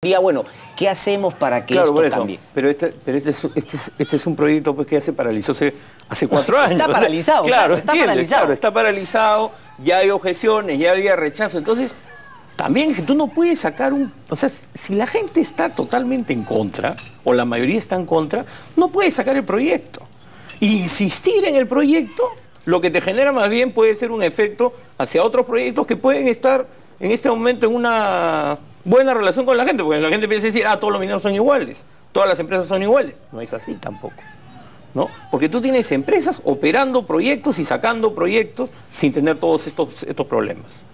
Bueno, ¿qué hacemos para que claro, esto cambie? Pero este es un proyecto pues, que ya se paralizó hace 4 años. Está paralizado, claro, está paralizado. Claro, está paralizado, ya hay objeciones, ya había rechazo. Entonces, también tú no puedes sacar un... O sea, si la gente está totalmente en contra, o la mayoría está en contra, no puedes sacar el proyecto. Insistir en el proyecto, lo que te genera más bien puede ser un efecto hacia otros proyectos que pueden estar en este momento en una buena relación con la gente, porque la gente piensa decir, todos los mineros son iguales, todas las empresas son iguales. No es así tampoco, ¿no? Porque tú tienes empresas operando proyectos y sacando proyectos sin tener todos estos problemas.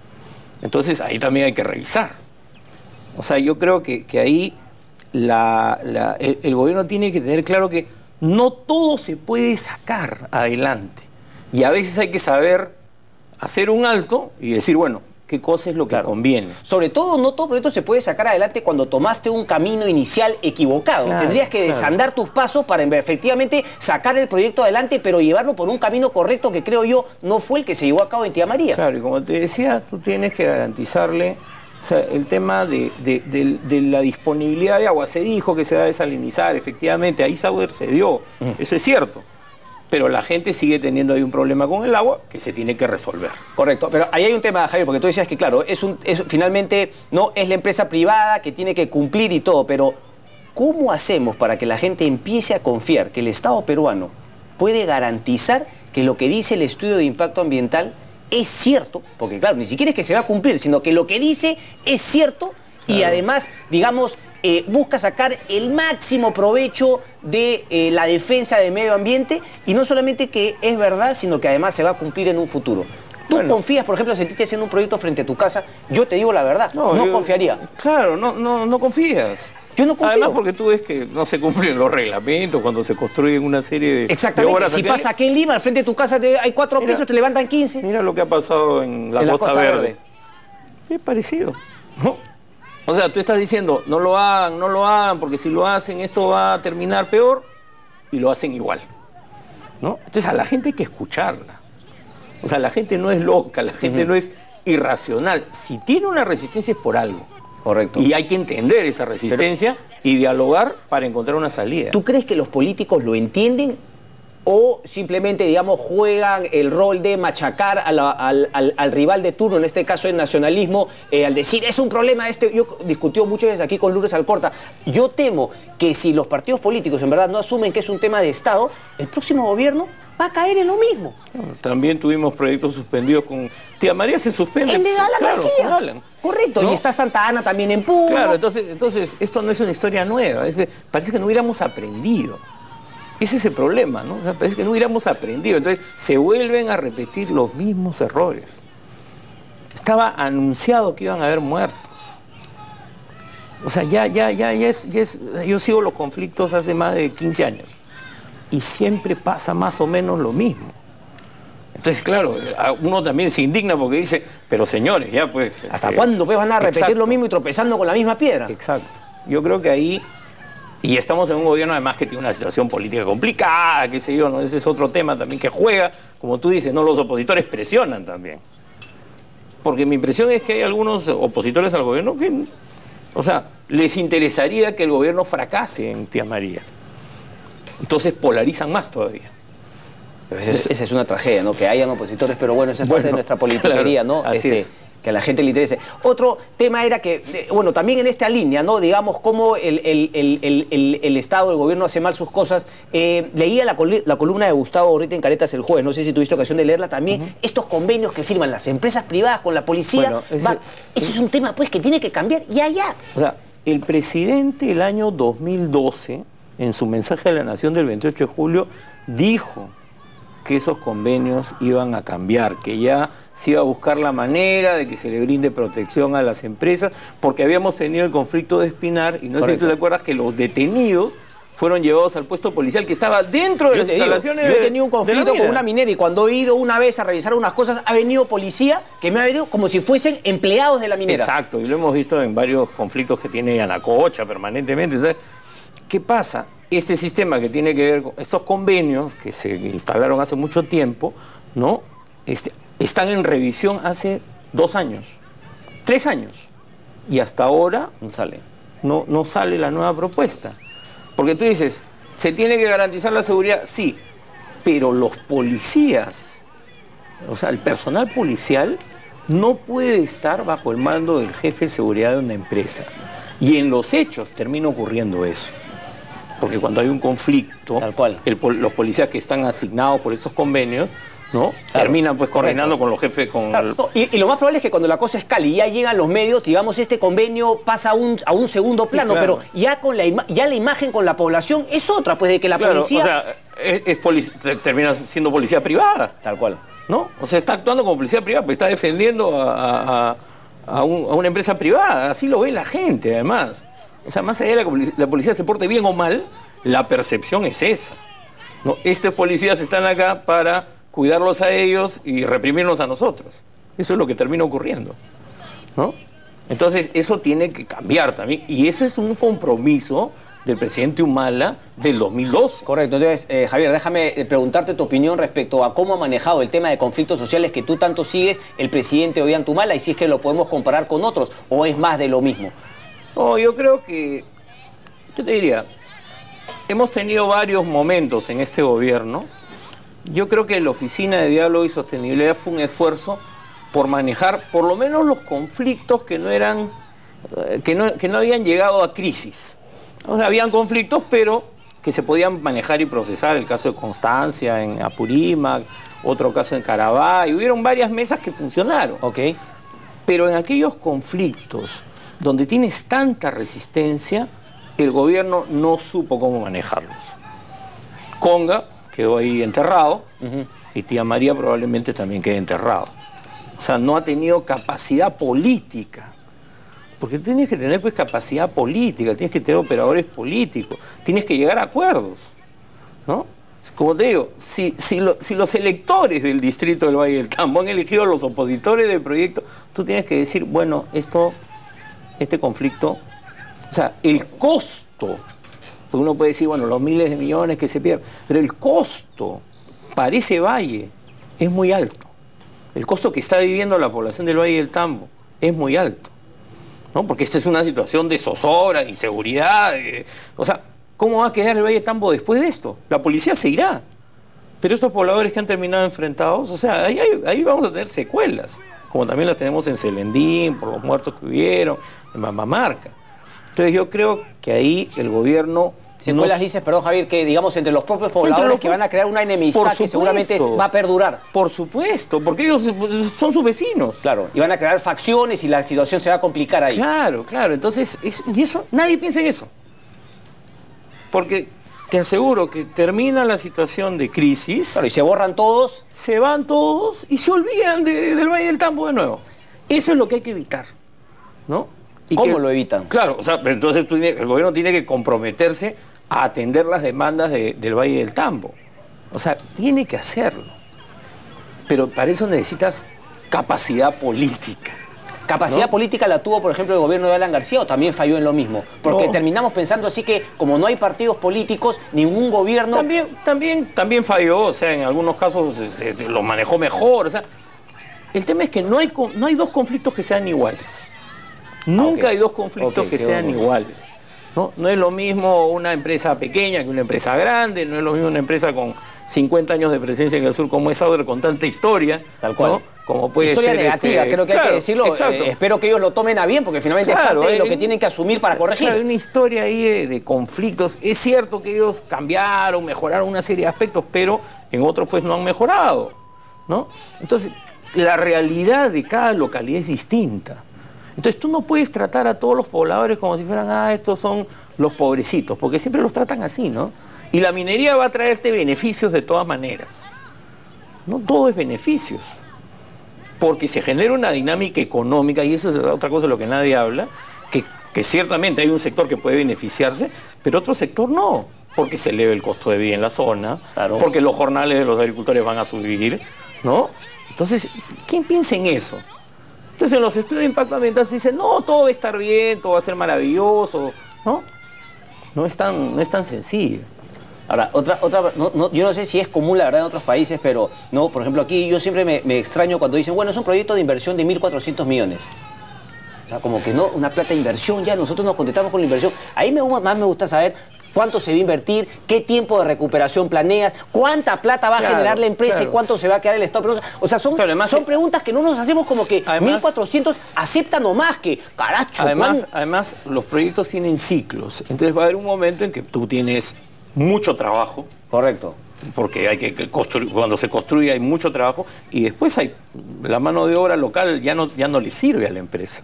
Entonces ahí también hay que revisar. O sea, yo creo que ahí el gobierno tiene que tener claro que no todo se puede sacar adelante. Y a veces hay que saber hacer un alto y decir, bueno, qué cosa es lo que conviene. Sobre todo, no todo proyecto se puede sacar adelante cuando tomaste un camino inicial equivocado. Tendrías que desandar tus pasos para efectivamente sacar el proyecto adelante, pero llevarlo por un camino correcto que creo yo no fue el que se llevó a cabo en Tía María. Claro, y como te decía, tú tienes que garantizarle, o sea, el tema de la disponibilidad de agua. Se dijo que se va a desalinizar, efectivamente, ahí Sauer se dio, eso es cierto. Pero la gente sigue teniendo ahí un problema con el agua que se tiene que resolver. Correcto, pero ahí hay un tema, Javier, porque tú decías que, claro, finalmente no es la empresa privada que tiene que cumplir y todo, pero ¿cómo hacemos para que la gente empiece a confiar que el Estado peruano puede garantizar que lo que dice el estudio de impacto ambiental es cierto? Porque, claro, ni siquiera es que se va a cumplir, sino que lo que dice es cierto. Claro. Y además, digamos, busca sacar el máximo provecho de la defensa del medio ambiente, y no solamente que es verdad, sino que además se va a cumplir en un futuro. ¿Tú confías, por ejemplo, si a ti te hacen un proyecto frente a tu casa? Yo te digo la verdad, no confiaría. Claro, no confías. Yo no confío. Además, porque tú ves que no se cumplen los reglamentos cuando se construyen una serie de Exactamente. obras. Si pasa aquí en Lima, al frente de tu casa hay 4 pisos, te levantan 15. Mira lo que ha pasado en la Costa Verde. Es parecido, ¿no? O sea, tú estás diciendo, no lo hagan, porque si lo hacen esto va a terminar peor, y lo hacen igual, ¿no? Entonces a la gente hay que escucharla. O sea, la gente no es loca, la gente no es irracional. Si tiene una resistencia es por algo. Correcto. Y hay que entender esa resistencia y dialogar para encontrar una salida. ¿Tú crees que los políticos lo entienden? ¿O simplemente, digamos, juegan el rol de machacar al rival de turno, en este caso el nacionalismo, al decir, es un problema Yo discutí muchas veces aquí con Lourdes Alcorta. Yo temo que si los partidos políticos en verdad no asumen que es un tema de Estado, el próximo gobierno va a caer en lo mismo. También tuvimos proyectos suspendidos con... Tía María se suspende. El de Alan García. Correcto, ¿no? Y está Santa Ana también en Puno. Claro, entonces esto no es una historia nueva. Parece que no hubiéramos aprendido. Ese es el problema, ¿no? O sea, parece que no hubiéramos aprendido. Entonces, se vuelven a repetir los mismos errores. Estaba anunciado que iban a haber muertos. O sea, yo sigo los conflictos hace más de 15 años. Y siempre pasa más o menos lo mismo. Entonces, claro, uno también se indigna porque dice, pero señores, ya pues... ¿Hasta cuándo pues van a repetir lo mismo y tropezando con la misma piedra? Exacto. Yo creo que ahí... Y estamos en un gobierno además que tiene una situación política complicada, qué sé yo, ¿no? Ese es otro tema también que juega, como tú dices, ¿no? Los opositores presionan también. Porque mi impresión es que hay algunos opositores al gobierno que, o sea, les interesaría que el gobierno fracase en Tía María. Entonces polarizan más todavía. Pero esa es una tragedia, ¿no? Que hayan opositores, pero bueno, esa es parte de nuestra politiquería, claro, ¿no? Así es. Que a la gente le interese. Otro tema era que, bueno, también en esta línea, ¿no? Digamos, cómo el Estado, el gobierno hace mal sus cosas. Leía la columna de Gustavo Gorriti en Caretas el jueves, no sé si tuviste ocasión de leerla también. Estos convenios que firman las empresas privadas con la policía, bueno, eso es un tema, pues, que tiene que cambiar ya. O sea, el presidente el año 2012, en su mensaje a la Nación del 28 de julio, dijo que esos convenios iban a cambiar, que ya se iba a buscar la manera de que se le brinde protección a las empresas, porque habíamos tenido el conflicto de Espinar, y no sé si tú te acuerdas que los detenidos fueron llevados al puesto policial que estaba dentro de las instalaciones. Yo he tenido un conflicto con una minera y cuando he ido una vez a revisar unas cosas, ha venido policía que me ha venido como si fuesen empleados de la minera. Exacto, y lo hemos visto en varios conflictos que tiene Anacocha permanentemente. ¿Sabes? ¿Qué pasa? Este sistema que tiene que ver con estos convenios que se instalaron hace mucho tiempo, ¿no? Están en revisión hace 2 años, 3 años, y hasta ahora no sale. no sale la nueva propuesta. Porque tú dices, ¿se tiene que garantizar la seguridad? Sí, pero los policías, o sea, el personal policial no puede estar bajo el mando del jefe de seguridad de una empresa. Y en los hechos termina ocurriendo eso. Porque cuando hay un conflicto, tal cual, los policías que están asignados por estos convenios, ¿no? Claro, terminan pues coordinando con los jefes. Claro, no, y lo más probable es que cuando la cosa escale y ya llegan los medios, digamos, este convenio pasa a un segundo plano, sí, claro, pero ya con la imagen con la población es otra, pues de que la policía... O sea, termina siendo policía privada. Tal cual. ¿No? O sea, está actuando como policía privada, pues está defendiendo a una empresa privada. Así lo ve la gente, además. O sea, más allá de que la policía se porte bien o mal, la percepción es esa, ¿no? Estos policías están acá para cuidarlos a ellos y reprimirnos a nosotros. Eso es lo que termina ocurriendo, ¿no? Entonces, eso tiene que cambiar también. Y ese es un compromiso del presidente Humala del 2012. Correcto. Entonces, Javier, déjame preguntarte tu opinión respecto a cómo ha manejado el tema de conflictos sociales que tú tanto sigues el presidente Ollanta Humala y si es que lo podemos comparar con otros o es más de lo mismo. No, yo creo que, yo te diría, hemos tenido varios momentos en este gobierno. Yo creo que la Oficina de Diálogo y Sostenibilidad fue un esfuerzo por manejar por lo menos los conflictos que no habían llegado a crisis. O sea, habían conflictos, pero que se podían manejar y procesar. El caso de Constancia en Apurímac, otro caso en Carabay. Hubieron varias mesas que funcionaron. Okay. Pero en aquellos conflictos donde tienes tanta resistencia, el gobierno no supo cómo manejarlos. Conga quedó ahí enterrado, y Tía María probablemente también quede enterrado. O sea, no ha tenido capacidad política. Porque tú tienes que tener pues capacidad política, tienes que tener operadores políticos, tienes que llegar a acuerdos, ¿no? Como te digo, si los electores del distrito del Valle del Tambo han elegido a los opositores del proyecto, tú tienes que decir, bueno, este conflicto, o sea, el costo, porque uno puede decir, bueno, los miles de millones que se pierden, pero el costo para ese valle es muy alto. El costo que está viviendo la población del Valle del Tambo es muy alto, ¿no? Porque esta es una situación de zozobra, de inseguridad, o sea, ¿cómo va a quedar el Valle del Tambo después de esto? La policía se irá, pero estos pobladores que han terminado enfrentados, o sea, ahí vamos a tener secuelas, como también las tenemos en Celendín, por los muertos que hubieron, en Mamamarca. Entonces yo creo que ahí el gobierno... Secuelas dices, perdón Javier, que digamos entre los propios pobladores que van a crear una enemistad que seguramente va a perdurar. Por supuesto, porque ellos son sus vecinos. Claro, y van a crear facciones y la situación se va a complicar ahí. Claro, claro, entonces, y eso, nadie piensa en eso. Porque te aseguro que termina la situación de crisis. Claro, y se borran todos. Se van todos y se olvidan del Valle del Tambo de nuevo. Eso es lo que hay que evitar, ¿no? ¿Cómo lo evitan? Claro, o sea, pero entonces el gobierno tiene que comprometerse a atender las demandas del Valle del Tambo. O sea, tiene que hacerlo. Pero para eso necesitas capacidad política. ¿Capacidad política la tuvo, por ejemplo, el gobierno de Alan García o también falló en lo mismo? Porque terminamos pensando así que, como no hay partidos políticos, ningún gobierno... También falló, o sea, en algunos casos lo manejó mejor. O sea, el tema es que no hay dos conflictos que sean iguales. Nunca hay dos conflictos que sean iguales. No es lo mismo una empresa pequeña que una empresa grande, no es lo mismo una empresa con 50 años de presencia en el sur como es Sauder con tanta historia. Tal cual. ¿No? Como puede historia ser negativa, creo que hay que decirlo. Espero que ellos lo tomen a bien, porque finalmente es parte de lo que tienen que asumir para corregir. Hay una historia ahí de conflictos. Es cierto que ellos cambiaron, mejoraron una serie de aspectos, pero en otros pues no han mejorado, ¿no? Entonces, la realidad de cada localidad es distinta. Entonces tú no puedes tratar a todos los pobladores como si fueran, estos son los pobrecitos, porque siempre los tratan así, ¿no? Y la minería va a traerte beneficios de todas maneras. No todo es beneficios. Porque se genera una dinámica económica, y eso es otra cosa de lo que nadie habla, que ciertamente hay un sector que puede beneficiarse, pero otro sector no, porque se eleva el costo de vida en la zona, claro, porque los jornales de los agricultores van a subir, ¿no? Entonces, ¿quién piensa en eso? Entonces en los estudios de impacto ambiental se dice, no, todo va a estar bien, todo va a ser maravilloso, ¿no? No es tan sencillo. Ahora, yo no sé si es común la verdad en otros países, pero no, por ejemplo aquí yo siempre me extraño cuando dicen, bueno, es un proyecto de inversión de 1.400 millones. O sea, como que no, una plata de inversión, ya nosotros nos contentamos con la inversión. Ahí más me gusta saber cuánto se va a invertir, qué tiempo de recuperación planeas, cuánta plata va a generar la empresa y cuánto se va a quedar el Estado. O sea, son preguntas que no nos hacemos como que además, 1.400 aceptan nomás que, caracho. Además, los proyectos tienen ciclos. Entonces va a haber un momento en que tú tienes mucho trabajo. Correcto. Porque hay que construir, cuando se construye hay mucho trabajo y después hay la mano de obra local ya no le sirve a la empresa,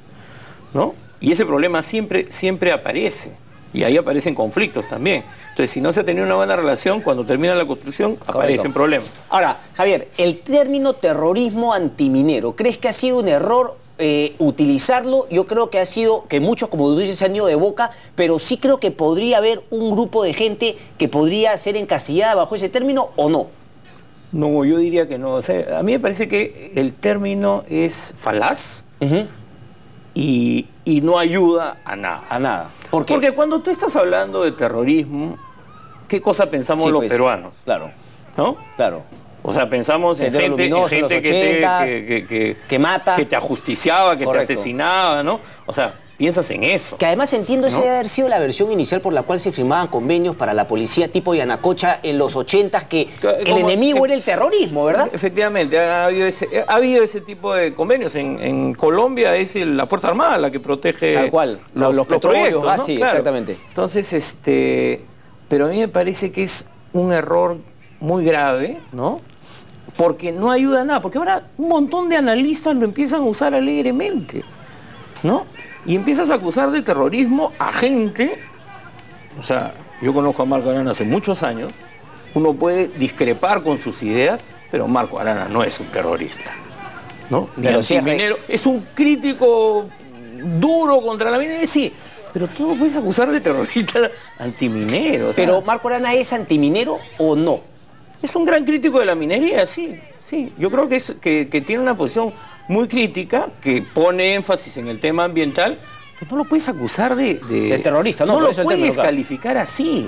¿no? Y ese problema siempre aparece. Y ahí aparecen conflictos también. Entonces, si no se ha tenido una buena relación, cuando termina la construcción, aparecen problemas. Ahora, Javier, el término terrorismo antiminero, ¿crees que ha sido un error utilizarlo? Yo creo que ha sido, que muchos, como tú dices, se han ido de boca, pero sí creo que podría haber un grupo de gente que podría ser encasillada bajo ese término, ¿o no? No, yo diría que no. O sea, a mí me parece que el término es falaz. Y no ayuda a nada. A nada. ¿Por qué? Porque cuando tú estás hablando de terrorismo, ¿qué cosa pensamos los peruanos? Claro. ¿No? Claro. O sea, pensamos en gente que mata, que te ajusticiaba, que te asesinaba, ¿no? O sea, piensas en eso. Que además entiendo esa debe haber sido la versión inicial por la cual se firmaban convenios para la policía tipo Yanacocha en los 80s, que el enemigo era el terrorismo, ¿verdad? Efectivamente, ha habido ese tipo de convenios. En Colombia es la Fuerza Armada la que protege tal cual, los proyectos, ¿no? Sí, claro. Exactamente. Entonces, pero a mí me parece que es un error muy grave, ¿no? Porque no ayuda a nada, porque ahora un montón de analistas lo empiezan a usar alegremente, ¿no? Y empiezas a acusar de terrorismo a gente, o sea, yo conozco a Marco Arana hace muchos años, uno puede discrepar con sus ideas, pero Marco Arana no es un terrorista, ¿no? Ni antiminero, es un crítico duro contra la minería, sí, pero tú no puedes acusar de terrorista antiminero. O sea, pero Marco Arana es antiminero o no. Es un gran crítico de la minería, sí. Yo creo que tiene una posición muy crítica, que pone énfasis en el tema ambiental, pero no lo puedes acusar de terrorista, ¿no? No lo puedes calificar así,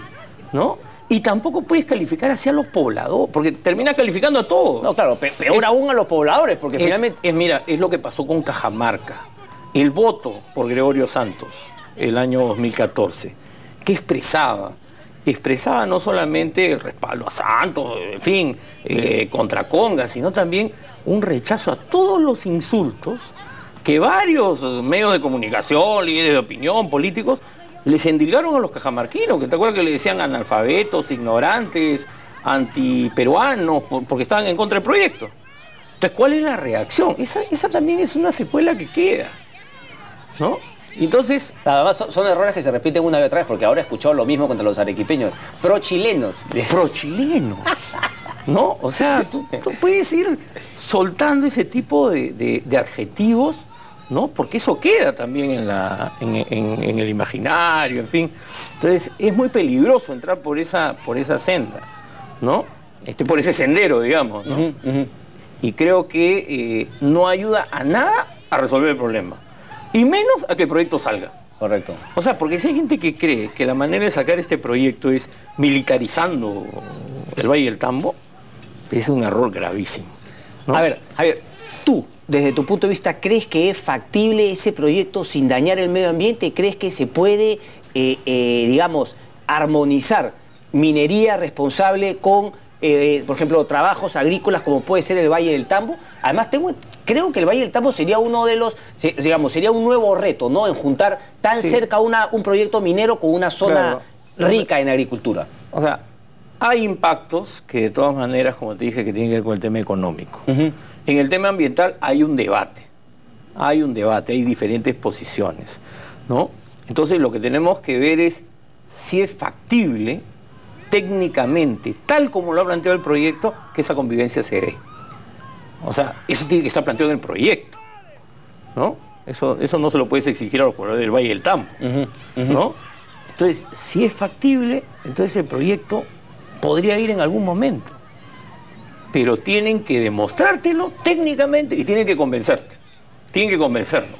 ¿no? Y tampoco puedes calificar así a los pobladores, porque termina calificando a todos. No, claro, peor aún a los pobladores, porque finalmente... Mira, es lo que pasó con Cajamarca. El voto por Gregorio Santos, el año 2014, que expresaba no solamente el respaldo a Santos, en fin, contra Conga, sino también un rechazo a todos los insultos que varios medios de comunicación, líderes de opinión, políticos, les endilgaron a los cajamarquinos, que te acuerdas que le decían analfabetos, ignorantes, antiperuanos, porque estaban en contra del proyecto. Entonces, ¿cuál es la reacción? Esa también es una secuela que queda, ¿no? Entonces, además son errores que se repiten una y otra vez, porque ahora he escuchado lo mismo contra los arequipeños. Pro-chilenos. Pro-chilenos. ¿No? O sea, tú puedes ir soltando ese tipo de adjetivos, ¿no? Porque eso queda también en el imaginario, en fin. Entonces, es muy peligroso entrar por esa senda, ¿no? Por ese sendero, digamos, ¿no? Y creo que no ayuda a nada a resolver el problema. Y menos a que el proyecto salga. Correcto. O sea, porque si hay gente que cree que la manera de sacar este proyecto es militarizando el Valle del Tambo, es un error gravísimo, ¿no? A ver, Javier, tú, desde tu punto de vista, ¿crees que es factible ese proyecto sin dañar el medio ambiente? ¿Crees que se puede, digamos, armonizar minería responsable con, por ejemplo, trabajos agrícolas como puede ser el Valle del Tambo? Además, creo que el Valle del Tambo sería uno de los, digamos, sería un nuevo reto, ¿no? En juntar tan cerca un proyecto minero con una zona rica en agricultura. O sea, hay impactos que de todas maneras, como te dije, que tienen que ver con el tema económico. En el tema ambiental hay un debate, hay diferentes posiciones, ¿no? Entonces lo que tenemos que ver es si es factible técnicamente, tal como lo ha planteado el proyecto, que esa convivencia se dé. O sea, eso tiene que estar planteado en el proyecto, ¿no? Eso no se lo puedes exigir a los pobladores del Valle del Tambo, ¿no? Entonces, si es factible, entonces el proyecto podría ir en algún momento. Pero tienen que demostrártelo técnicamente y tienen que convencerte. Tienen que convencernos,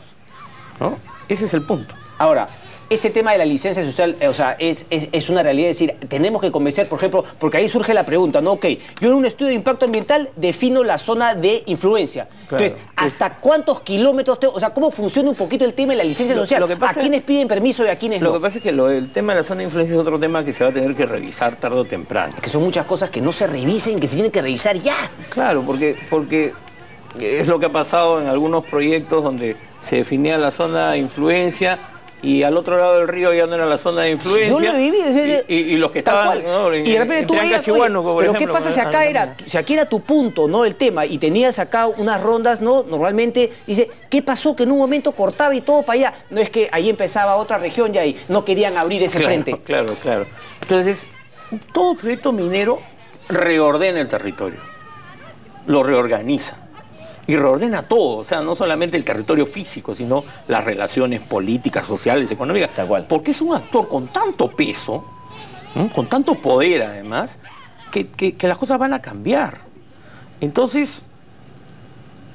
¿no? Ese es el punto. Ahora, este tema de la licencia social, o sea, es una realidad. Es decir, tenemos que convencer, por ejemplo, porque ahí surge la pregunta, ¿no? Ok, yo en un estudio de impacto ambiental defino la zona de influencia. Claro, entonces, ¿hasta cuántos kilómetros tengo? O sea, ¿cómo funciona un poquito el tema de la licencia social? ¿A quiénes piden permiso y a quiénes no? Lo que pasa es que el tema de la zona de influencia es otro tema que se va a tener que revisar tarde o temprano. Que son muchas cosas que no se revisen, que se tienen que revisar ya. Claro, porque es lo que ha pasado en algunos proyectos donde se definía la zona de influencia y al otro lado del río ya no era la zona de influencia. Yo lo viví. Y los que estaban, ¿no? Y de repente tú veías, pero ¿qué pasa si aquí era tu punto, ¿no? El tema, y tenías acá unas rondas, ¿no? Normalmente, dice, ¿qué pasó? Que en un momento cortaba y todo para allá. No es que ahí empezaba otra región y ahí no querían abrir ese frente. Claro. Entonces, todo proyecto minero reordena el territorio, lo reorganiza. Y reordena todo, o sea, no solamente el territorio físico, sino las relaciones políticas, sociales, económicas. Tal cual. Porque es un actor con tanto peso, ¿no? Con tanto poder además, que las cosas van a cambiar. Entonces,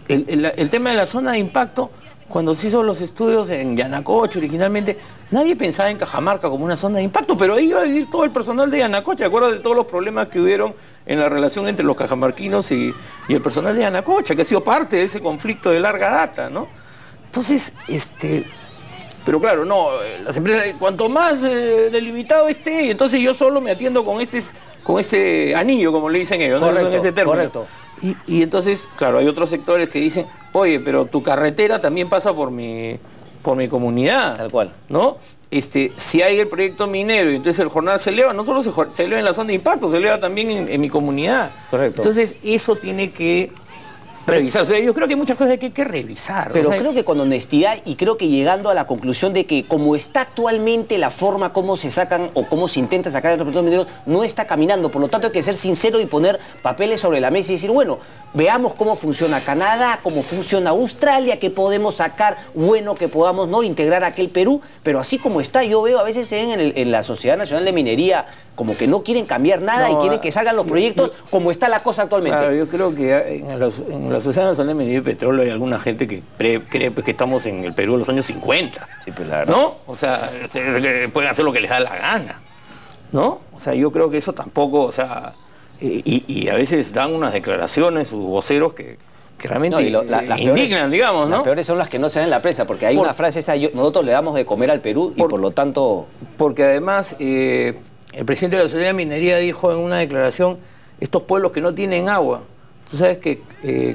el tema de la zona de impacto, cuando se hizo los estudios en Yanacocha originalmente, nadie pensaba en Cajamarca como una zona de impacto, pero ahí iba a vivir todo el personal de Yanacocha. ¿Te acuerdas de todos los problemas que hubieron en la relación entre los cajamarquinos y el personal de Yanacocha, que ha sido parte de ese conflicto de larga data, ¿no? Entonces, pero claro, no, las empresas, cuanto más delimitado esté, entonces yo solo me atiendo con ese anillo, como le dicen ellos, correcto, ¿no? En ese término. Correcto. Y entonces, claro, hay otros sectores que dicen, oye, pero tu carretera también pasa por mi comunidad. Tal cual. ¿No? Si hay el proyecto minero y entonces el jornal se eleva, no solo se eleva en la zona de impacto, se eleva también en mi comunidad. Correcto. Entonces, eso tiene que revisar. O sea, yo creo que hay muchas cosas que hay que revisar. Pero o sea, creo que con honestidad y creo que llegando a la conclusión de que como está actualmente la forma como se sacan o cómo se intenta sacar los proyectos mineros no está caminando. Por lo tanto hay que ser sincero y poner papeles sobre la mesa y decir, bueno, veamos cómo funciona Canadá, cómo funciona Australia, qué podemos sacar bueno que podamos no integrar a aquel Perú. Pero así como está, yo veo a veces en la Sociedad Nacional de Minería como que no quieren cambiar nada y quieren que salgan los proyectos como está la cosa actualmente. Claro, yo creo que en la Sociedad Nacional de Minería y Petróleo hay alguna gente que cree pues, que estamos en el Perú de los años 50. Sí, pues la verdad. ¿No? O sea, pueden hacer lo que les da la gana. ¿No? O sea, yo creo que eso tampoco, o sea, y a veces dan unas declaraciones sus voceros que realmente indignan, digamos, ¿no? Las peores son las que no se ven en la prensa, porque hay una frase esa, nosotros le damos de comer al Perú y por lo tanto... Porque además, el presidente de la Sociedad de Minería dijo en una declaración, estos pueblos que no tienen agua, tú sabes que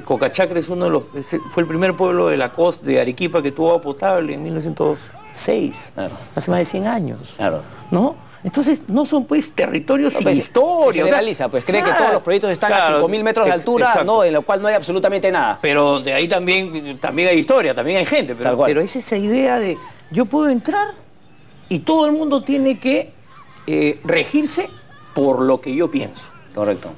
Cocachacre es fue el primer pueblo de la costa de Arequipa que tuvo agua potable en 1906, claro, hace más de 100 años, claro, ¿no? Entonces, no son pues territorios sin pues, historia. Se generaliza, pues cree que todos los proyectos están a 5.000 metros de altura, no, en lo cual no hay absolutamente nada. Pero de ahí también hay historia, también hay gente. Pero es esa idea de, yo puedo entrar y todo el mundo tiene que regirse por lo que yo pienso. Correcto.